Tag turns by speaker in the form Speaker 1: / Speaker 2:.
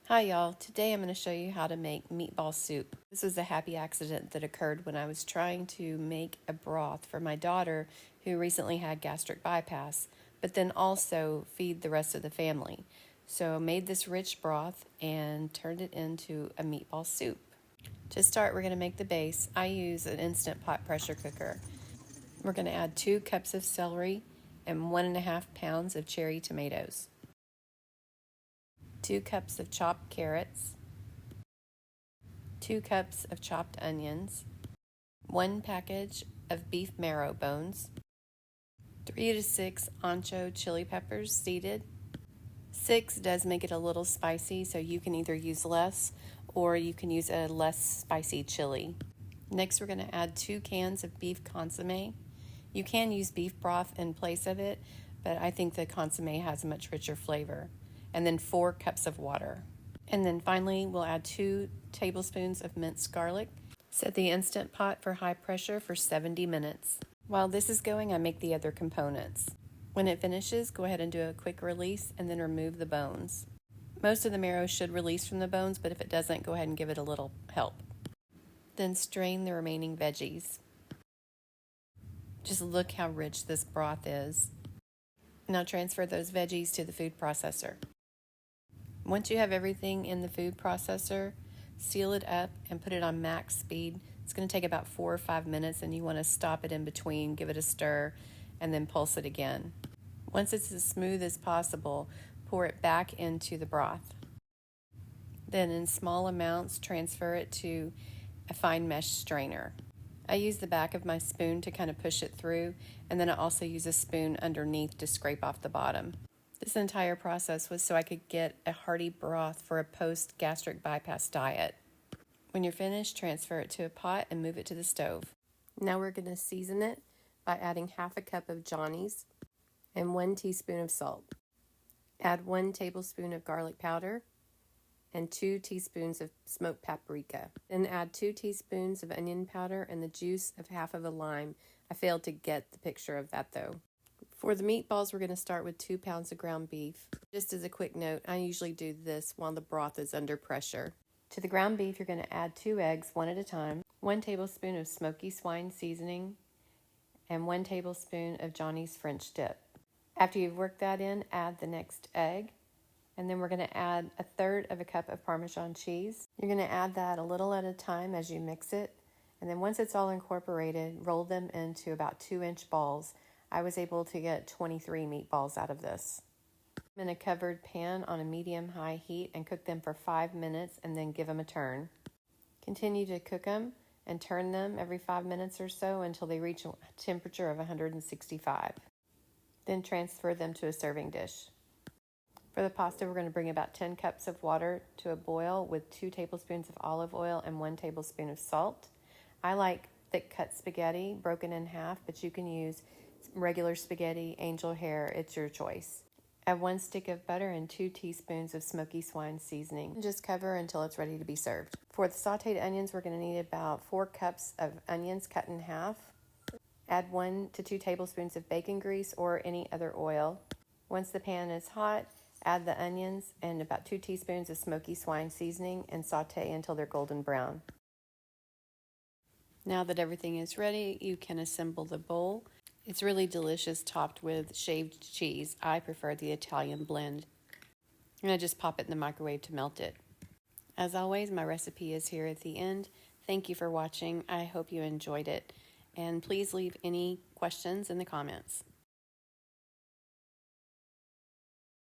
Speaker 1: Hi y'all, today I'm going to show you how to make meatball soup. This was a happy accident that occurred when I was trying to make a broth for my daughter who recently had gastric bypass, but then also feed the rest of the family. So I made this rich broth and turned it into a meatball soup. To start, we're going to make the base. I use an Instant Pot pressure cooker. We're going to add 2 cups of celery and 1.5 pounds of cherry tomatoes. 2 cups of chopped carrots, 2 cups of chopped onions, 1 package of beef marrow bones, 3 to 6 ancho chili peppers seeded. 6 does make it a little spicy, so you can either use less or you can use a less spicy chili. Next, we're going to add 2 cans of beef consomme. You can use beef broth in place of it, but I think the consomme has a much richer flavor. And then 4 cups of water. And then finally, we'll add 2 tablespoons of minced garlic. Set the Instant Pot for high pressure for 70 minutes. While this is going, I make the other components. When it finishes, go ahead and do a quick release and then remove the bones. Most of the marrow should release from the bones, but if it doesn't, go ahead and give it a little help. Then strain the remaining veggies. Just look how rich this broth is. Now transfer those veggies to the food processor. Once you have everything in the food processor, seal it up and put it on max speed. It's going to take about 4 or 5 minutes, and you want to stop it in between, give it a stir, and then pulse it again. Once it's as smooth as possible, pour it back into the broth. Then in small amounts, transfer it to a fine mesh strainer. I use the back of my spoon to kind of push it through, and then I also use a spoon underneath to scrape off the bottom. This entire process was so I could get a hearty broth for a post-gastric bypass diet. When you're finished, transfer it to a pot and move it to the stove. Now we're going to season it by adding half a cup of Johnny's and 1 teaspoon of salt. Add 1 tablespoon of garlic powder and 2 teaspoons of smoked paprika. Then add 2 teaspoons of onion powder and the juice of half of a lime. I failed to get the picture of that though. For the meatballs, we're going to start with 2 pounds of ground beef. Just as a quick note, I usually do this while the broth is under pressure. To the ground beef, you're going to add 2 eggs, 1 at a time, 1 tablespoon of smoky swine seasoning, and 1 tablespoon of Johnny's French dip. After you've worked that in, add the next egg, and then we're going to add 1/3 of a cup of Parmesan cheese. You're going to add that a little at a time as you mix it, and then once it's all incorporated, roll them into about 2-inch balls. I was able to get 23 meatballs out of this. In a covered pan on a medium-high heat and cook them for 5 minutes and then give them a turn. Continue to cook them and turn them every 5 minutes or so until they reach a temperature of 165. Then transfer them to a serving dish. For the pasta, we're going to bring about 10 cups of water to a boil with 2 tablespoons of olive oil and 1 tablespoon of salt. I like thick cut spaghetti broken in half, but you can use regular spaghetti, angel hair, it's your choice. Add 1 stick of butter and 2 teaspoons of smoky swine seasoning. And just cover until it's ready to be served. For the sauteed onions, we're going to need about 4 cups of onions cut in half. Add 1 to 2 tablespoons of bacon grease or any other oil. Once the pan is hot, add the onions and about 2 teaspoons of smoky swine seasoning and saute until they're golden brown. Now that everything is ready, you can assemble the bowl. It's really delicious topped with shaved cheese. I prefer the Italian blend. And I just pop it in the microwave to melt it. As always, my recipe is here at the end. Thank you for watching. I hope you enjoyed it. And please leave any questions in the comments.